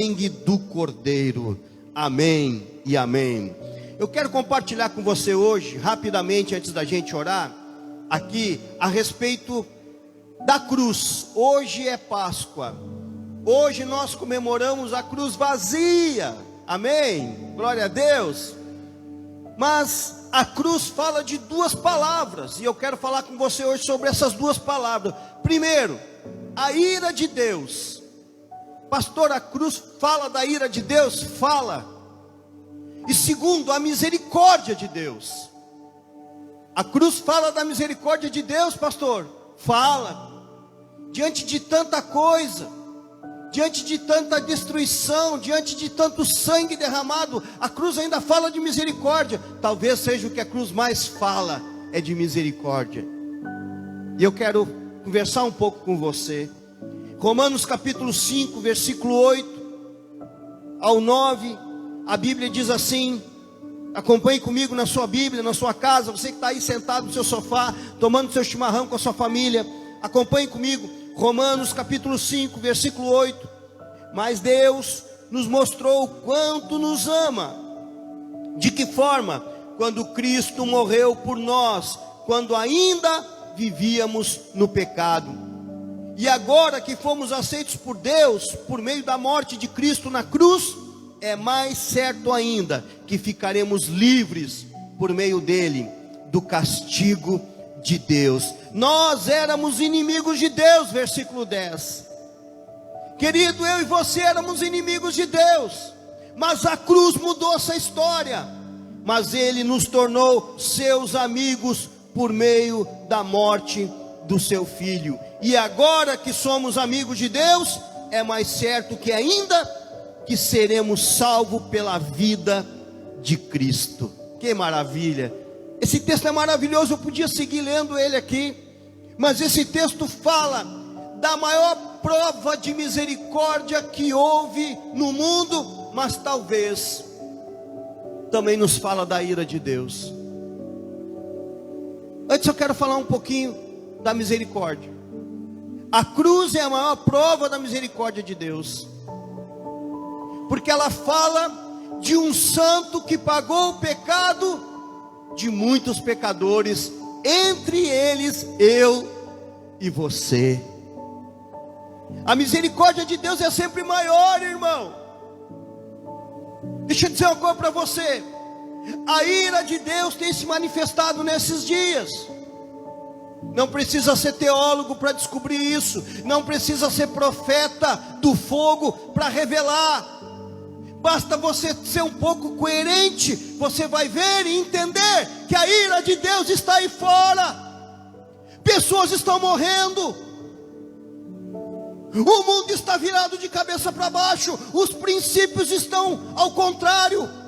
sangue do Cordeiro. Amém e amém. Eu quero compartilhar com você hoje, rapidamente, antes da gente orar, aqui, a respeito da cruz. Hoje é Páscoa. Hoje nós comemoramos a cruz vazia. Amém? Glória a Deus. Mas a cruz fala de duas palavras, e eu quero falar com você hoje sobre essas duas palavras. Primeiro, a ira de Deus. Pastor, a cruz fala da ira de Deus? Fala. E segundo, a misericórdia de Deus. A cruz fala da misericórdia de Deus, pastor? Fala. Diante de tanta coisa, diante de tanta destruição, diante de tanto sangue derramado, a cruz ainda fala de misericórdia. Talvez seja o que a cruz mais fala, é de misericórdia. E eu quero conversar um pouco com você. Romanos capítulo 5, versículo 8 ao 9, a Bíblia diz assim, acompanhe comigo na sua Bíblia, na sua casa, você que está aí sentado no seu sofá, tomando seu chimarrão com a sua família, acompanhe comigo, Romanos capítulo 5, versículo 8, mas Deus nos mostrou o quanto nos ama, de que forma? Quando Cristo morreu por nós, quando ainda vivíamos no pecado. E agora que fomos aceitos por Deus, por meio da morte de Cristo na cruz, é mais certo ainda que ficaremos livres por meio dele, do castigo de Deus. Nós éramos inimigos de Deus, versículo 10. Querido, eu e você éramos inimigos de Deus, mas a cruz mudou essa história. Mas ele nos tornou seus amigos por meio da morte do seu filho. E agora que somos amigos de Deus, é mais certo que ainda que seremos salvos pela vida de Cristo. Que maravilha! Esse texto é maravilhoso, eu podia seguir lendo ele aqui, mas esse texto fala da maior prova de misericórdia que houve no mundo, mas talvez também nos fala da ira de Deus. Antes eu quero falar um pouquinho da misericórdia. A cruz é a maior prova da misericórdia de Deus, porque ela fala de um santo que pagou o pecado de muitos pecadores, entre eles eu e você. A misericórdia de Deus é sempre maior, irmão. Deixa eu dizer uma coisa para você, a ira de Deus tem se manifestado nesses dias. Não precisa ser teólogo para descobrir isso, não precisa ser profeta do fogo para revelar. Basta você ser um pouco coerente, você vai ver e entender que a ira de Deus está aí fora. Pessoas estão morrendo, o mundo está virado de cabeça para baixo, os princípios estão ao contrário.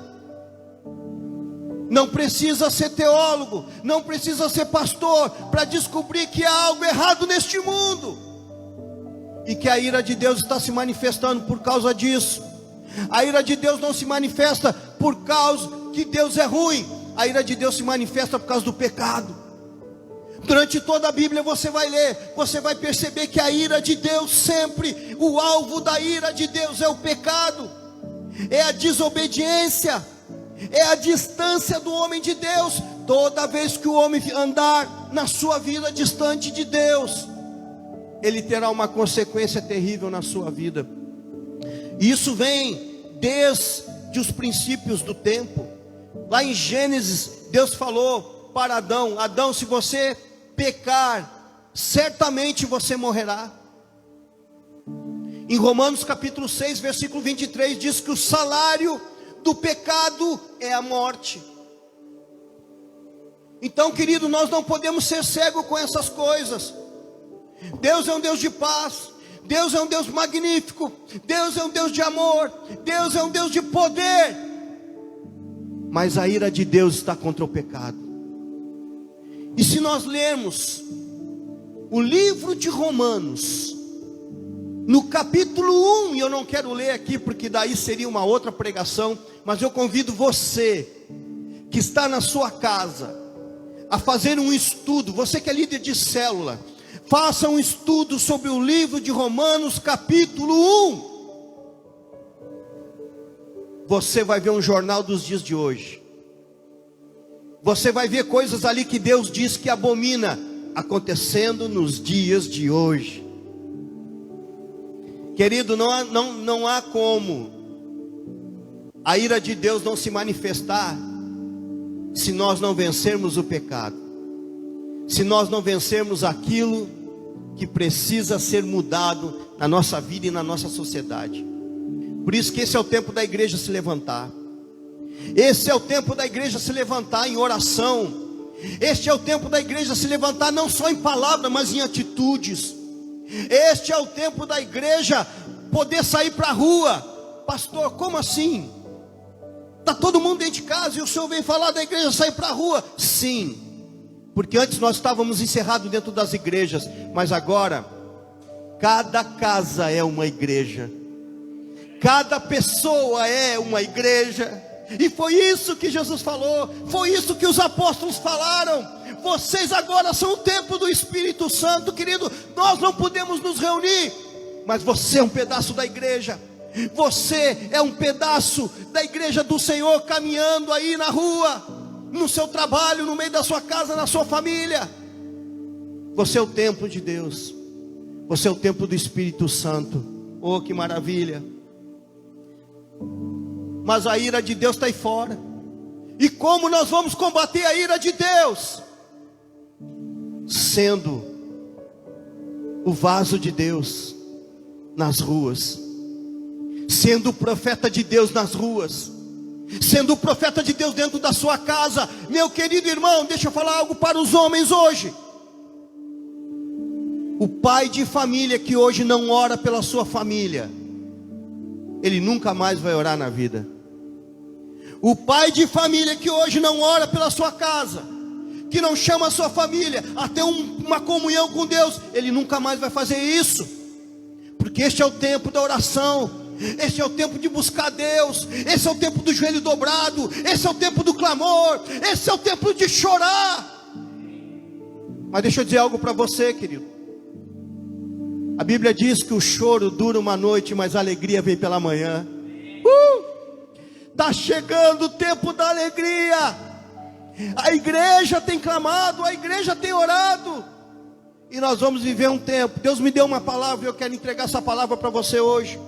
Não precisa ser teólogo, não precisa ser pastor para descobrir que há algo errado neste mundo, e que a ira de Deus está se manifestando por causa disso. A ira de Deus não se manifesta por causa que Deus é ruim, a ira de Deus se manifesta por causa do pecado. Durante toda a Bíblia você vai ler, você vai perceber que a ira de Deus sempre, o alvo da ira de Deus é o pecado, é a desobediência, é a distância do homem de Deus. Toda vez que o homem andar na sua vida distante de Deus, ele terá uma consequência terrível na sua vida. E isso vem desde os princípios do tempo. Lá em Gênesis, Deus falou para Adão: Adão, se você pecar, certamente você morrerá. Em Romanos capítulo 6, versículo 23, diz que o salário do pecado é a morte. Então, querido, nós não podemos ser cegos com essas coisas. Deus é um Deus de paz, Deus é um Deus magnífico, Deus é um Deus de amor, Deus é um Deus de poder, mas a ira de Deus está contra o pecado. E se nós lermos o livro de Romanos, no capítulo 1, e eu não quero ler aqui porque daí seria uma outra pregação, mas eu convido você que está na sua casa a fazer um estudo. Você que é líder de célula, faça um estudo sobre o livro de Romanos capítulo 1. você vai ver um jornal dos dias de hoje. Você vai ver coisas ali que Deus diz que abomina, acontecendo nos dias de hoje. Querido, não há como a ira de Deus não se manifestar se nós não vencermos o pecado, se nós não vencermos aquilo que precisa ser mudado na nossa vida e na nossa sociedade. Por isso que esse é o tempo da igreja se levantar. Esse é o tempo da igreja se levantar em oração. Este é o tempo da igreja se levantar não só em palavras, mas em atitudes. Este é o tempo da igreja poder sair para a rua. Pastor, como assim? Está todo mundo dentro de casa e o senhor vem falar da igreja sair para a rua? Sim, porque antes nós estávamos encerrados dentro das igrejas, mas agora cada casa é uma igreja, cada pessoa é uma igreja. E foi isso que Jesus falou, foi isso que os apóstolos falaram. Vocês agora são o templo do Espírito Santo, querido. Nós não podemos nos reunir, mas você é um pedaço da igreja. Você é um pedaço da igreja do Senhor, caminhando aí na rua, no seu trabalho, no meio da sua casa, na sua família. Você é o templo de Deus, você é o templo do Espírito Santo. Oh, que maravilha! Mas a ira de Deus está aí fora. E como nós vamos combater a ira de Deus? Sendo o vaso de Deus nas ruas, sendo o profeta de Deus nas ruas, sendo o profeta de Deus dentro da sua casa. Meu querido irmão, deixa eu falar algo para os homens hoje. O pai de família que hoje não ora pela sua família, ele nunca mais vai orar na vida. O pai de família que hoje não ora pela sua casa, que não chama a sua família a ter uma comunhão com Deus, ele nunca mais vai fazer isso. Porque este é o tempo da oração, este é o tempo de buscar Deus, esse é o tempo do joelho dobrado, esse é o tempo do clamor, esse é o tempo de chorar. Mas deixa eu dizer algo para você, querido. A Bíblia diz que o choro dura uma noite, mas a alegria vem pela manhã. Está chegando o tempo da alegria. A igreja tem clamado, a igreja tem orado, e nós vamos viver um tempo. Deus me deu uma palavra e eu quero entregar essa palavra para você hoje.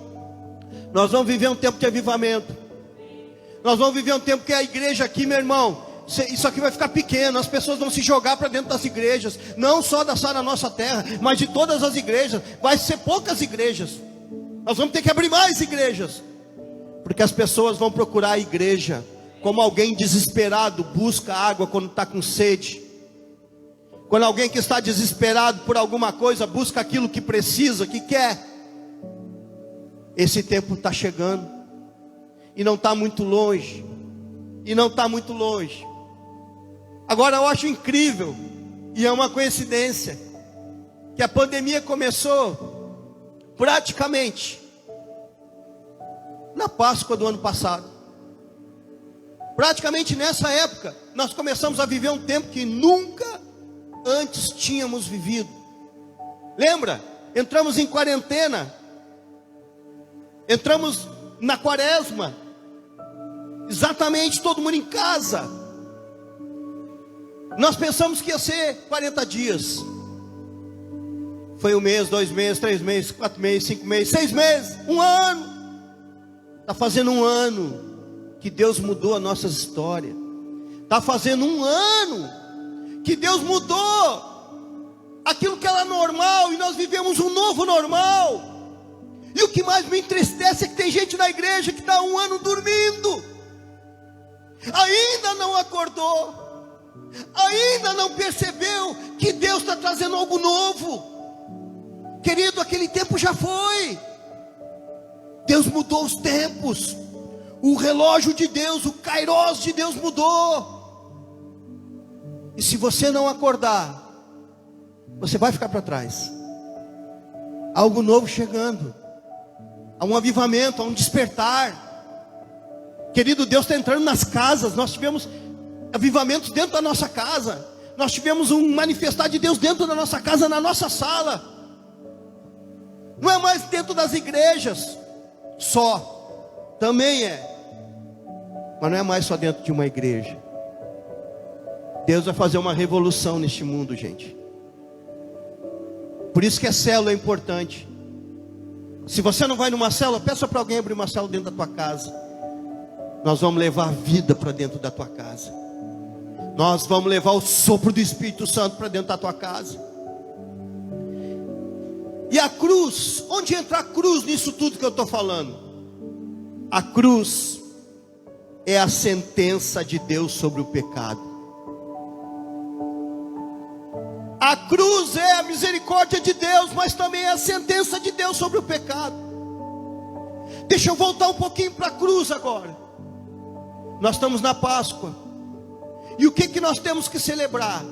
Nós vamos viver um tempo de avivamento. Nós vamos viver um tempo que a igreja aqui, meu irmão, isso aqui vai ficar pequeno. As pessoas vão se jogar para dentro das igrejas, não só da Sara Nossa Terra, mas de todas as igrejas. Vai ser poucas igrejas. Nós vamos ter que abrir mais igrejas, porque as pessoas vão procurar a igreja como alguém desesperado busca água quando está com sede. Quando alguém que está desesperado por alguma coisa busca aquilo que precisa, que quer. Esse tempo está chegando, e não está muito longe, e não está muito longe. Agora eu acho incrível, e é uma coincidência, que a pandemia começou praticamente na Páscoa do ano passado. Praticamente nessa época, nós começamos a viver um tempo que nunca antes tínhamos vivido. Lembra? Entramos em quarentena, entramos na quaresma, exatamente todo mundo em casa. Nós pensamos que ia ser 40 dias. Foi 1 mês, 2 meses, 3 meses, 4 meses, 5 meses, 6 meses, 1 ano. Está fazendo 1 ano que Deus mudou a nossa história. Está fazendo 1 ano que Deus mudou aquilo que era normal, e nós vivemos um novo normal. E o que mais me entristece é que tem gente na igreja que está 1 ano dormindo, ainda não acordou, ainda não percebeu que Deus está trazendo algo novo. Querido, aquele tempo já foi. Deus mudou os tempos. O relógio de Deus, o Kairos de Deus mudou. E se você não acordar, você vai ficar para trás. Há algo novo chegando. Há um avivamento, há um despertar. Querido, Deus está entrando nas casas. Nós tivemos avivamentos dentro da nossa casa. Nós tivemos um manifestar de Deus dentro da nossa casa, na nossa sala. Não é mais dentro das igrejas só. Também é. Mas não é mais só dentro de uma igreja. Deus vai fazer uma revolução neste mundo, gente. Por isso que a célula é importante. Se você não vai numa célula, peça para alguém abrir uma célula dentro da tua casa. Nós vamos levar a vida para dentro da tua casa. Nós vamos levar o sopro do Espírito Santo para dentro da tua casa. E a cruz, onde entra a cruz nisso tudo que eu estou falando? A cruz é a sentença de Deus sobre o pecado. A cruz é a misericórdia de Deus, mas também é a sentença de Deus sobre o pecado. Deixa eu voltar um pouquinho para a cruz agora. Nós estamos na Páscoa. E o que nós temos que celebrar?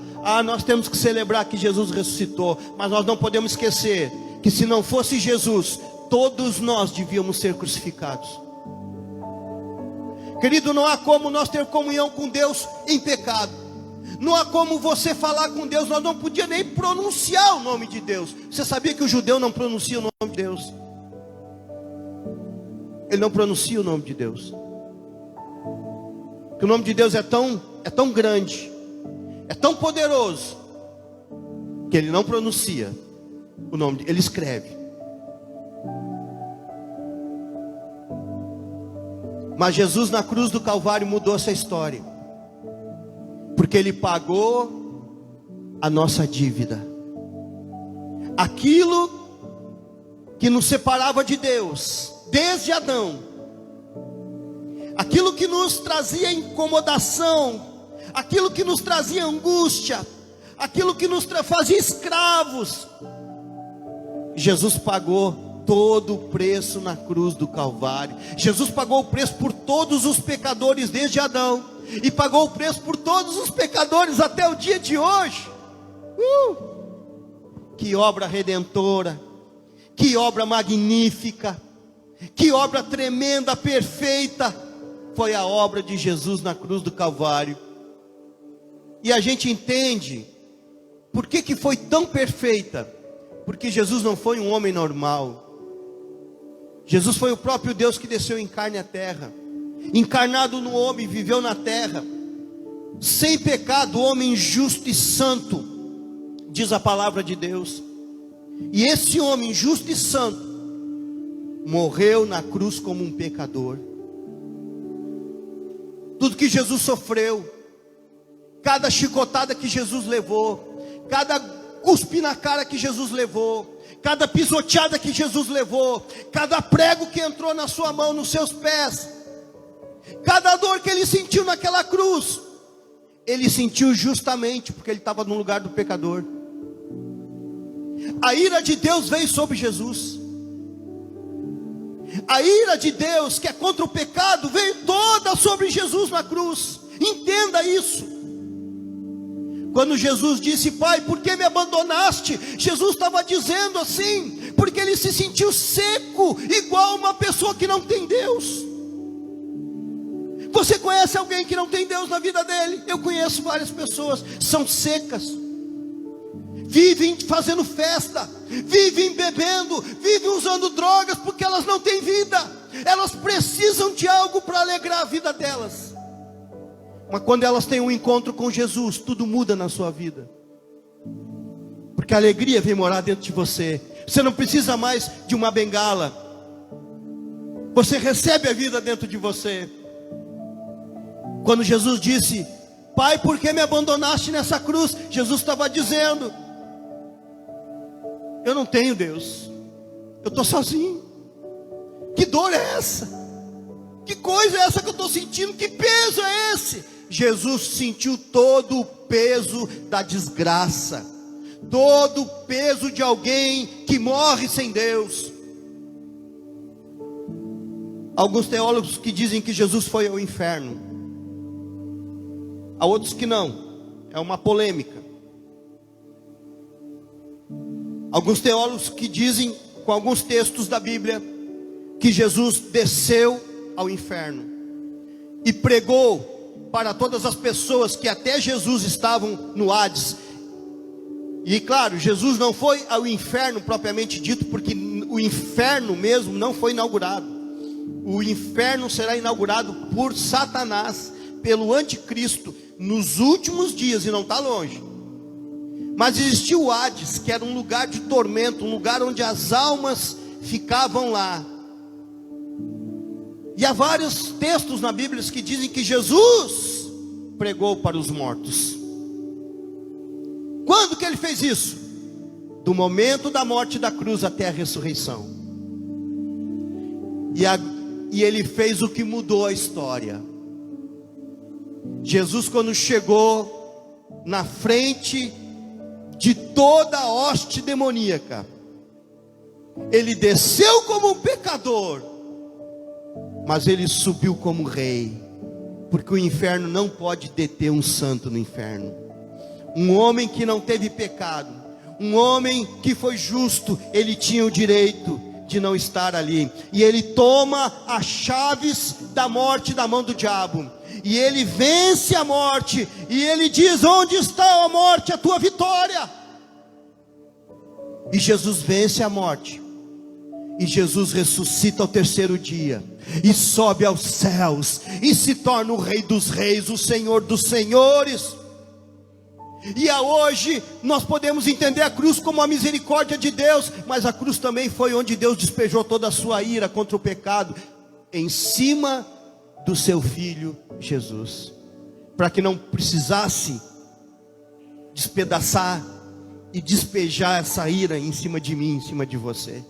Nós temos que celebrar que Jesus ressuscitou. Mas nós não podemos esquecer que se não fosse Jesus, todos nós devíamos ser crucificados. Querido, não há como nós ter comunhão com Deus em pecado. Não há como você falar com Deus. Nós não podíamos nem pronunciar o nome de Deus. Você sabia que o judeu não pronuncia o nome de Deus? Ele não pronuncia o nome de Deus. Porque o nome de Deus é tão grande, é tão poderoso, que ele não pronuncia o nome, ele escreve. Mas Jesus na cruz do Calvário mudou essa história, porque ele pagou a nossa dívida. Aquilo que nos separava de Deus desde Adão, aquilo que nos trazia incomodação, aquilo que nos trazia angústia, aquilo que nos fazia escravos, Jesus pagou todo o preço na cruz do Calvário. Jesus pagou o preço por todos os pecadores desde Adão, e pagou o preço por todos os pecadores até o dia de hoje. Que obra redentora, que obra magnífica, que obra tremenda, perfeita, foi a obra de Jesus na cruz do Calvário. E a gente entende por que foi tão perfeita. Porque Jesus não foi um homem normal. Jesus foi o próprio Deus que desceu em carne à terra, encarnado no homem, viveu na terra, sem pecado, homem justo e santo, diz a palavra de Deus. E esse homem justo e santo morreu na cruz como um pecador. Tudo que Jesus sofreu, cada chicotada que Jesus levou, cada cuspe na cara que Jesus levou, cada pisoteada que Jesus levou, cada prego que entrou na sua mão, nos seus pés, cada dor que ele sentiu naquela cruz, ele sentiu justamente porque ele estava no lugar do pecador. A ira de Deus veio sobre Jesus. A ira de Deus, que é contra o pecado, veio toda sobre Jesus na cruz. Entenda isso. Quando Jesus disse: Pai, por que me abandonaste? Jesus estava dizendo assim, porque ele se sentiu seco, igual uma pessoa que não tem Deus. Você conhece alguém que não tem Deus na vida dele? Eu conheço várias pessoas, são secas, vivem fazendo festa, vivem bebendo, vivem usando drogas, porque elas não têm vida. Elas precisam de algo para alegrar a vida delas. Mas quando elas têm um encontro com Jesus, tudo muda na sua vida, porque a alegria vem morar dentro de você. Você não precisa mais de uma bengala, você recebe a vida dentro de você. Quando Jesus disse: Pai, por que me abandonaste nessa cruz? Jesus estava dizendo: eu não tenho Deus, eu estou sozinho. Que dor é essa? Que coisa é essa que eu estou sentindo? Que peso é esse? Jesus sentiu todo o peso da desgraça, todo o peso de alguém que morre sem Deus. Alguns teólogos que dizem que Jesus foi ao inferno, há outros que não, é uma polêmica. Alguns teólogos que dizem, com alguns textos da Bíblia, que Jesus desceu ao inferno e pregou para todas as pessoas que até Jesus estavam no Hades. E claro, Jesus não foi ao inferno propriamente dito, porque o inferno mesmo não foi inaugurado. O inferno será inaugurado por Satanás, pelo anticristo, nos últimos dias, e não está longe. Mas existiu o Hades, que era um lugar de tormento, um lugar onde as almas ficavam lá. E há vários textos na Bíblia que dizem que Jesus pregou para os mortos. Quando que ele fez isso? Do momento da morte da cruz até a ressurreição. E ele fez o que mudou a história. Jesus, quando chegou na frente de toda a hoste demoníaca, ele desceu como um pecador, mas ele subiu como rei, porque o inferno não pode deter um santo no inferno. Um homem que não teve pecado, um homem que foi justo, ele tinha o direito de não estar ali. E ele toma as chaves da morte da mão do diabo, e ele vence a morte, e ele diz: onde está a morte, a tua vitória? E Jesus vence a morte, e Jesus ressuscita ao terceiro dia, e sobe aos céus, e se torna o Rei dos Reis, o Senhor dos Senhores. E hoje nós podemos entender a cruz como a misericórdia de Deus, mas a cruz também foi onde Deus despejou toda a sua ira contra o pecado, em cima do seu Filho Jesus, para que não precisasse despedaçar e despejar essa ira em cima de mim, em cima de você.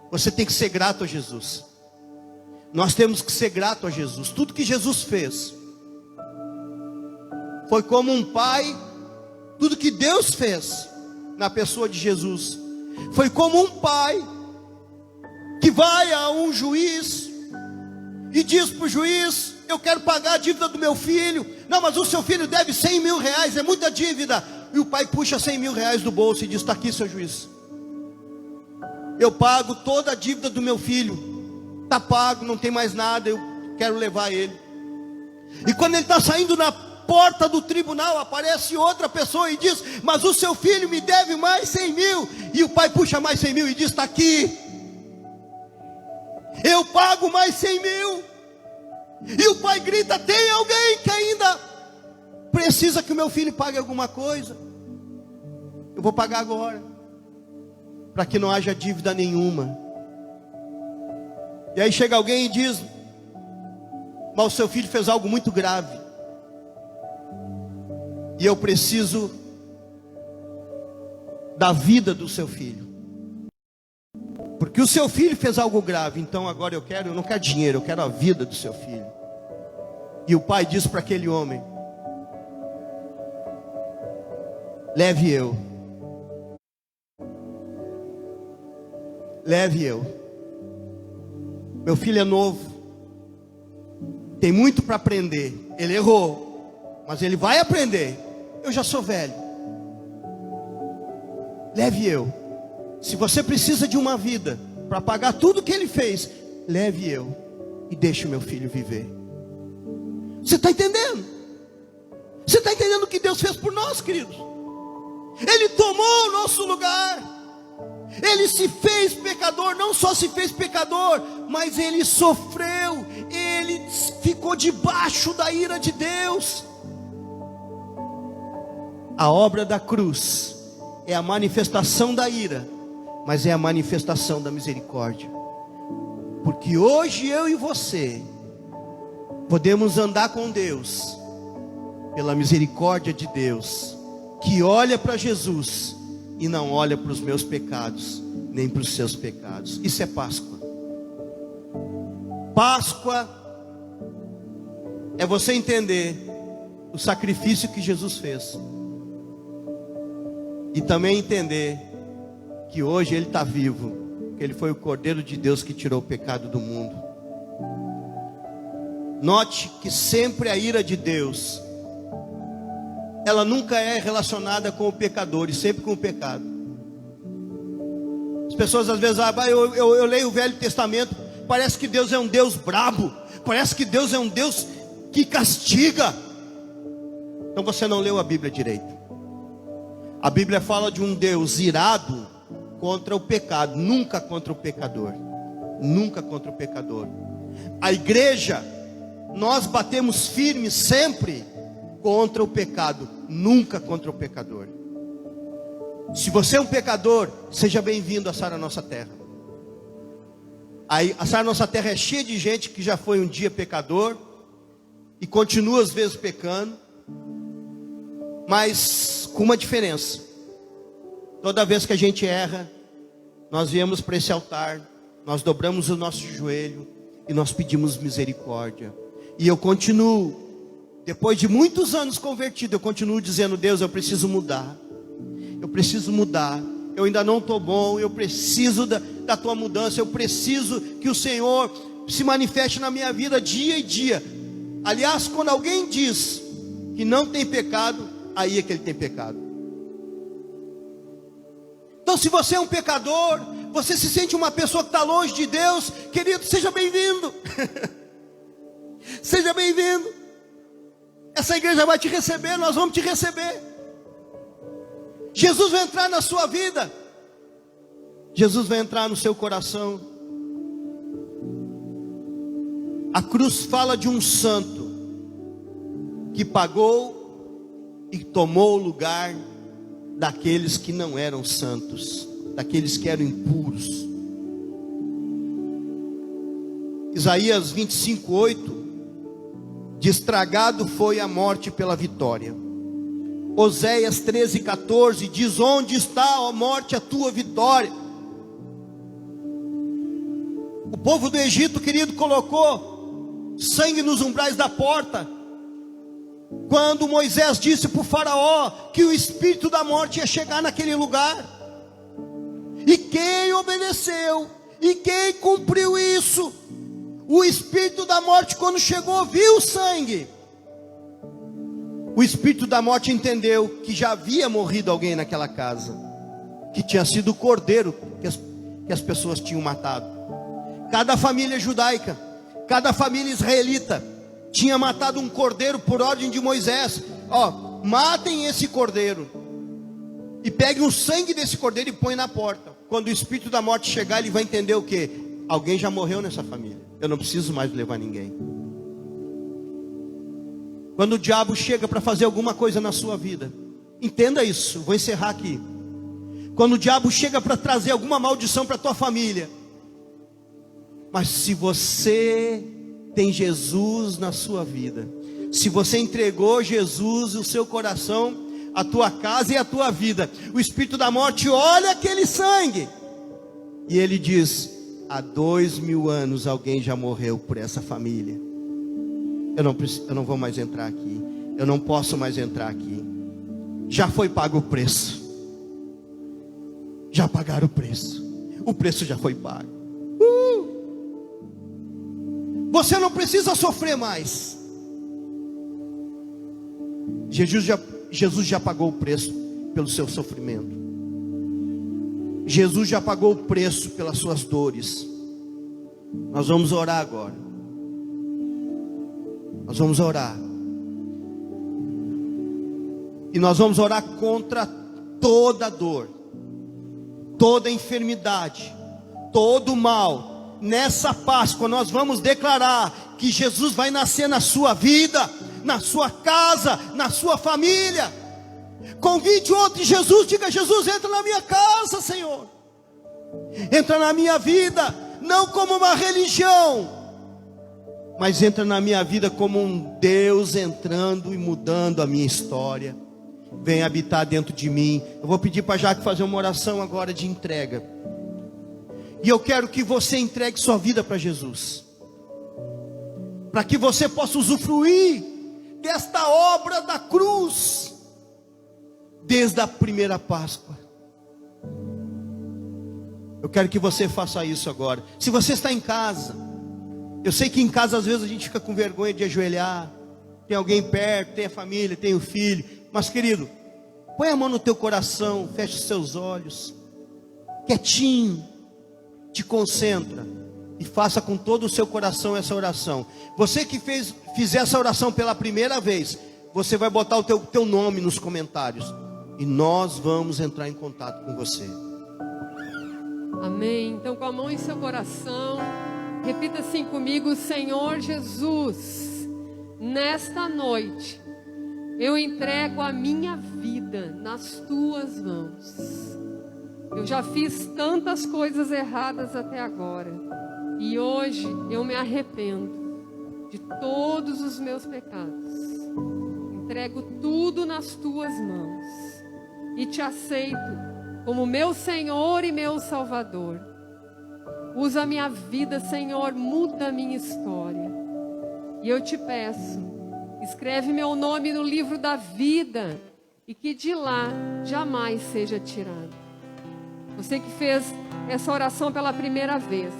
Você tem que ser grato a Jesus. Nós temos que ser grato a Jesus. Tudo que Jesus fez foi como um pai. Tudo que Deus fez na pessoa de Jesus foi como um pai que vai a um juiz e diz para o juiz: eu quero pagar a dívida do meu filho. Não, mas o seu filho deve 100 mil reais, é muita dívida. E o pai puxa 100 mil reais do bolso e diz: está aqui, seu juiz, eu pago toda a dívida do meu filho, está pago, não tem mais nada, eu quero levar ele. E quando ele está saindo na porta do tribunal, aparece outra pessoa e diz: mas o seu filho me deve mais 100 mil. E o pai puxa mais 100 mil e diz: está aqui, eu pago mais 100 mil. E o pai grita: tem alguém que ainda precisa que o meu filho pague alguma coisa? Eu vou pagar agora, para que não haja dívida nenhuma. E aí chega alguém e diz: mas o seu filho fez algo muito grave, e eu preciso da vida do seu filho, porque o seu filho fez algo grave. Então agora eu não quero dinheiro, eu quero a vida do seu filho. E o pai diz para aquele homem: leve eu. Leve eu. Meu filho é novo, tem muito para aprender. Ele errou, mas ele vai aprender. Eu já sou velho. Leve eu. Se você precisa de uma vida para pagar tudo que ele fez, leve eu e deixe o meu filho viver. Você está entendendo? Você está entendendo o que Deus fez por nós, queridos? Ele tomou o nosso lugar. Ele se fez pecador, não só se fez pecador, mas ele sofreu, ele ficou debaixo da ira de Deus. A obra da cruz é a manifestação da ira, mas é a manifestação da misericórdia. Porque hoje eu e você podemos andar com Deus pela misericórdia de Deus, que olha para Jesus e não olha para os meus pecados, nem para os seus pecados. Isso é Páscoa. Páscoa é você entender o sacrifício que Jesus fez, e também entender que hoje Ele está vivo, que Ele foi o Cordeiro de Deus que tirou o pecado do mundo. Note que sempre a ira de Deus, ela nunca é relacionada com o pecador, e sempre com o pecado. As pessoas às vezes eu leio o Velho Testamento, parece que Deus é um Deus brabo, parece que Deus é um Deus que castiga. Então você não leu a Bíblia direito. A Bíblia fala de um Deus irado contra o pecado, nunca contra o pecador. Nunca contra o pecador. A igreja, nós batemos firme sempre contra o pecado, nunca contra o pecador. Se você é um pecador, seja bem-vindo a Sara Nossa Terra. A Sara Nossa Terra é cheia de gente que já foi um dia pecador e continua às vezes pecando, mas com uma diferença: toda vez que a gente erra, nós viemos para esse altar, nós dobramos o nosso joelho e nós pedimos misericórdia. E eu continuo, depois de muitos anos convertido, eu continuo dizendo: Deus, eu preciso mudar. Eu preciso mudar. Eu ainda não estou bom. Eu preciso da tua mudança. Eu preciso que o Senhor se manifeste na minha vida dia e dia. Aliás, quando alguém diz que não tem pecado, aí é que ele tem pecado. Então, se você é um pecador, você se sente uma pessoa que está longe de Deus, querido, seja bem-vindo. Seja bem-vindo. Essa igreja vai te receber, nós vamos te receber. Jesus vai entrar na sua vida. Jesus vai entrar no seu coração. A cruz fala de um santo que pagou e tomou o lugar daqueles que não eram santos, daqueles que eram impuros. Isaías 25:8 diz: estragado foi a morte pela vitória. Oséias 13:14 diz: onde está, ó morte, a tua vitória? O povo do Egito, querido, colocou sangue nos umbrais da porta, quando Moisés disse para o faraó que o espírito da morte ia chegar naquele lugar. E quem obedeceu, e quem cumpriu isso, o espírito da morte, quando chegou, viu o sangue. O espírito da morte entendeu que já havia morrido alguém naquela casa, que tinha sido o cordeiro que as pessoas tinham matado. Cada família judaica, cada família israelita tinha matado um cordeiro por ordem de Moisés. Ó, matem esse cordeiro e peguem o sangue desse cordeiro e põem na porta. Quando o espírito da morte chegar, ele vai entender o quê? Alguém já morreu nessa família, eu não preciso mais levar ninguém. Quando o diabo chega para fazer alguma coisa na sua vida, entenda isso, vou encerrar aqui. Quando o diabo chega para trazer alguma maldição para a tua família, mas se você tem Jesus na sua vida, se você entregou Jesus, o seu coração, a tua casa e a tua vida, o espírito da morte olha aquele sangue e ele diz: há 2000 anos alguém já morreu por essa família. Eu não vou mais entrar aqui. Eu não posso mais entrar aqui. Já foi pago o preço. Já pagaram o preço. O preço já foi pago. Você não precisa sofrer mais. Jesus já pagou o preço pelo seu sofrimento. Jesus já pagou o preço pelas suas dores. Nós vamos orar agora. Nós vamos orar. E nós vamos orar contra toda dor, toda enfermidade, todo mal. Nessa Páscoa nós vamos declarar que Jesus vai nascer na sua vida, na sua casa, na sua família. Convide outro, Jesus, diga: Jesus, entra na minha casa, Senhor. Entra na minha vida, não como uma religião, mas entra na minha vida como um Deus entrando e mudando a minha história. Vem habitar dentro de mim. Eu vou pedir para a Jaque fazer uma oração agora de entrega. E eu quero que você entregue sua vida para Jesus, para que você possa usufruir desta obra da cruz, desde a primeira Páscoa. Eu quero que você faça isso agora. Se você está em casa, eu sei que em casa às vezes a gente fica com vergonha de ajoelhar. Tem alguém perto, tem a família, tem o filho. Mas querido, põe a mão no teu coração, fecha os seus olhos, quietinho, te concentra e faça com todo o seu coração essa oração. Você que fizer essa oração pela primeira vez, você vai botar o teu nome nos comentários e nós vamos entrar em contato com você. Amém. Então, com a mão em seu coração, Repita assim comigo: Senhor Jesus, nesta noite eu entrego a minha vida nas tuas mãos. Eu já fiz tantas coisas erradas até agora, e hoje eu me arrependo de todos os meus pecados. Entrego tudo nas tuas mãos e te aceito como meu Senhor e meu Salvador. Usa a minha vida, Senhor, muda a minha história. E eu te peço, escreve meu nome no livro da vida e que de lá jamais seja tirado. Você que fez essa oração pela primeira vez,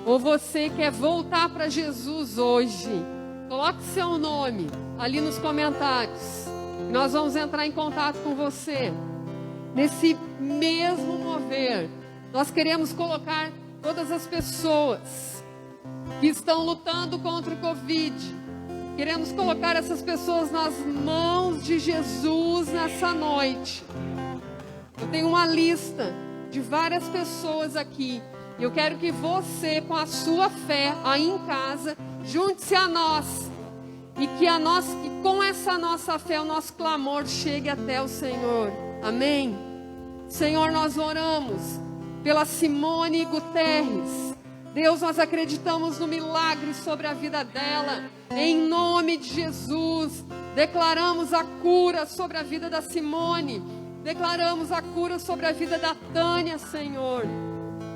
ou você quer voltar para Jesus hoje, coloque seu nome ali nos comentários. Nós vamos entrar em contato com você. Nesse mesmo mover, nós queremos colocar todas as pessoas que estão lutando contra o Covid. Queremos colocar essas pessoas nas mãos de Jesus nessa noite. Eu tenho uma lista de várias pessoas aqui. Eu quero que você, com a sua fé aí em casa, junte-se a nós. E que com essa nossa fé, o nosso clamor chegue até o Senhor. Amém? Senhor, nós oramos pela Simone Guterres. Deus, nós acreditamos no milagre sobre a vida dela. Em nome de Jesus, declaramos a cura sobre a vida da Simone. Declaramos a cura sobre a vida da Tânia, Senhor.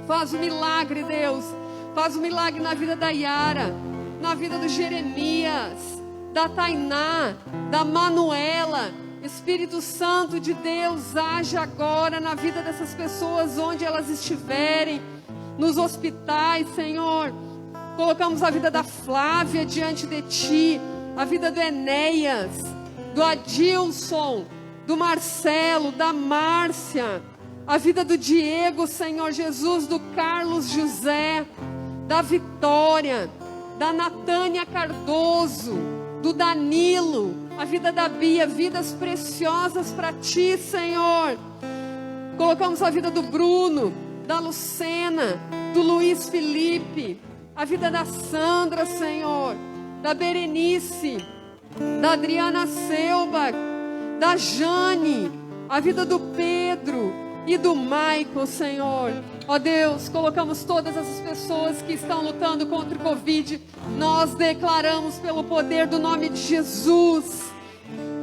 Faz um milagre, Deus. Faz um milagre na vida da Yara, na vida do Jeremias, da Tainá, da Manuela. Espírito Santo de Deus, age agora na vida dessas pessoas onde elas estiverem, nos hospitais, Senhor. Colocamos a vida da Flávia diante de Ti, a vida do Enéas, do Adilson, do Marcelo, da Márcia, a vida do Diego, Senhor Jesus, do Carlos José, da Vitória, da Natânia Cardoso, do Danilo, a vida da Bia, vidas preciosas para Ti, Senhor. Colocamos a vida do Bruno, da Lucena, do Luiz Felipe, a vida da Sandra, Senhor, da Berenice, da Adriana Selba, da Jane, a vida do Pedro e do Michael, Senhor. Ó Deus, colocamos todas essas pessoas que estão lutando contra o Covid. Nós declaramos pelo poder do nome de Jesus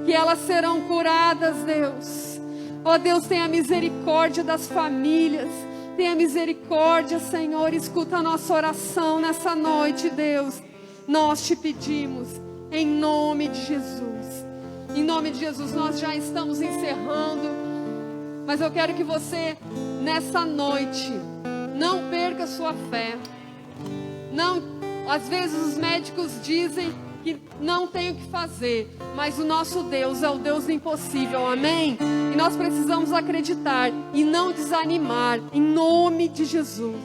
que elas serão curadas, Deus. Ó Deus, tenha misericórdia das famílias. Tenha misericórdia, Senhor. Escuta a nossa oração nessa noite, Deus. Nós te pedimos em nome de Jesus. Em nome de Jesus, nós já estamos encerrando. Mas eu quero que você, nessa noite, não perca a sua fé. Não, às vezes os médicos dizem que não tem o que fazer, mas o nosso Deus é o Deus do impossível, amém? E nós precisamos acreditar e não desanimar, em nome de Jesus.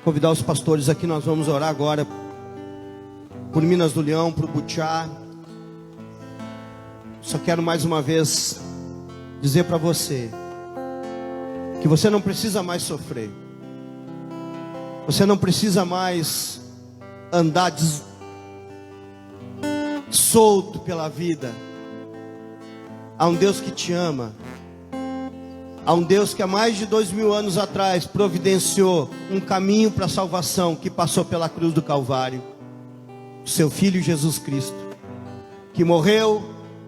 Convidar os pastores aqui, nós vamos orar agora por Minas do Leão, por Butiá. Só quero mais uma vez dizer para você que você não precisa mais sofrer. Você não precisa mais andar solto pela vida. Há um Deus que te ama. Há um Deus que há mais de 2000 anos atrás providenciou um caminho para a salvação, que passou pela cruz do Calvário. O seu Filho Jesus Cristo, que morreu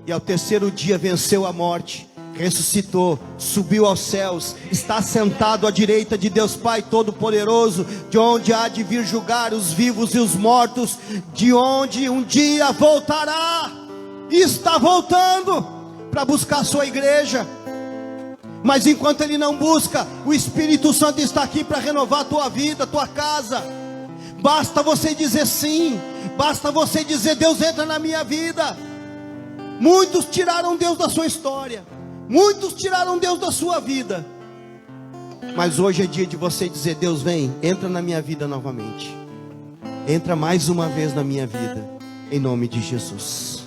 e ao terceiro dia venceu a morte, ressuscitou, subiu aos céus, está sentado à direita de Deus Pai Todo-Poderoso, de onde há de vir julgar os vivos e os mortos, de onde um dia voltará, e está voltando para buscar a sua igreja. Mas enquanto Ele não busca, o Espírito Santo está aqui para renovar a tua vida, a tua casa. Basta você dizer sim, basta você dizer: Deus, entra na minha vida. Muitos tiraram Deus da sua história, muitos tiraram Deus da sua vida, mas hoje é dia de você dizer: Deus, vem, entra na minha vida novamente. Entra mais uma vez na minha vida, em nome de Jesus.